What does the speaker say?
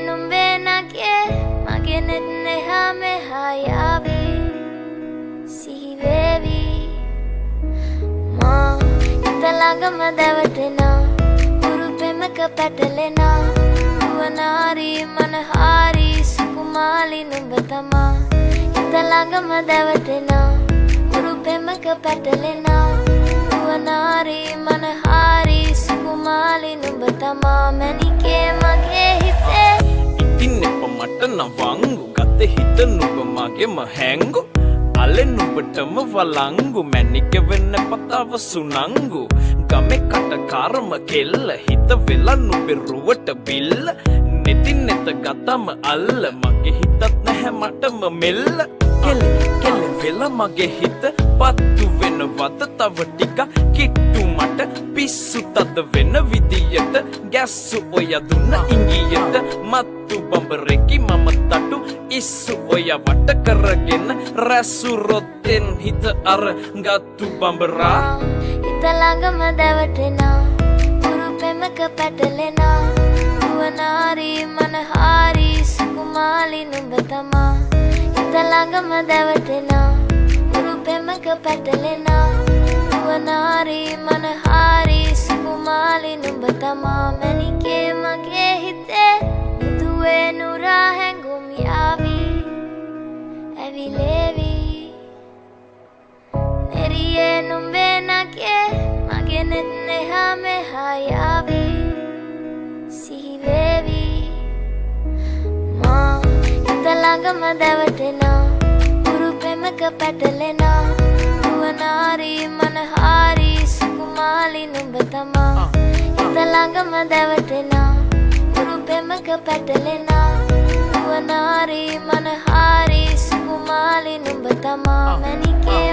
numbe nage mage nenne hame hayavi sihivevi ma italagama davatena urupemaka patalena uwanari manahari sukumali numbatama italagama davatena urupemaka patalena uwanari manahari sukumali numbatama manike mage hite ඉතින් එප මට නවංගු ගත හිත නුඹ මගේම හැංගු අලෙ නුඹටම වලංගු මැනික වෙන්න පතාව සුනංගු ගමේ කටකාරම කෙල්ල හිත වෙලා නුඹේ රුවට බිල්ල නෙතින් නෙත ගතම අල්ල මගේ හිතත් නැහැ මටම මෙල්ල කෙල කෙල වෙලා මගේ හිත පත්තු වෙනවද තව ටික කිට්ටු මට පිස්සු තද වෙන විදියට ගැස්සු ඔය දුන්න ඉංගියට මත්තු බඹරෙකි මම තටු ඉස්සු ඔය වට කරගෙන රැසු රොත්තෙන් හිත අර ගත්තු බඹරා ඉතලඟම දැවටෙනා උරුපෙමක පැටලෙනා උවනාරි මනහාරි සුකුමාලි නුඹ තමා ඉතලඟම දැවටෙනා උරුපෙමක පැටලෙනා උවනාරි මනහාරි සුකුමාලි නුඹ තමා මැනිකේ මගේ හිතේ මුදුවේ නුරා හැඟුම් යාවි ඇවිලේවි නෙරියේ නුඹේ නගේ මගේ නෙත් එහාමෙ හායාවි සිහිවේවි මා හිතලඟම දැවටෙනා උරුපෙමක පැටලෙනා උවනාරි මනහාරි සුකුමාලි නුඹ තමා හිතලඟම දැවටෙනා උරුපෙමක පැටලෙනා උවනාරි මනහාරි සුකුමාලි නුඹ තමා මැනිකේ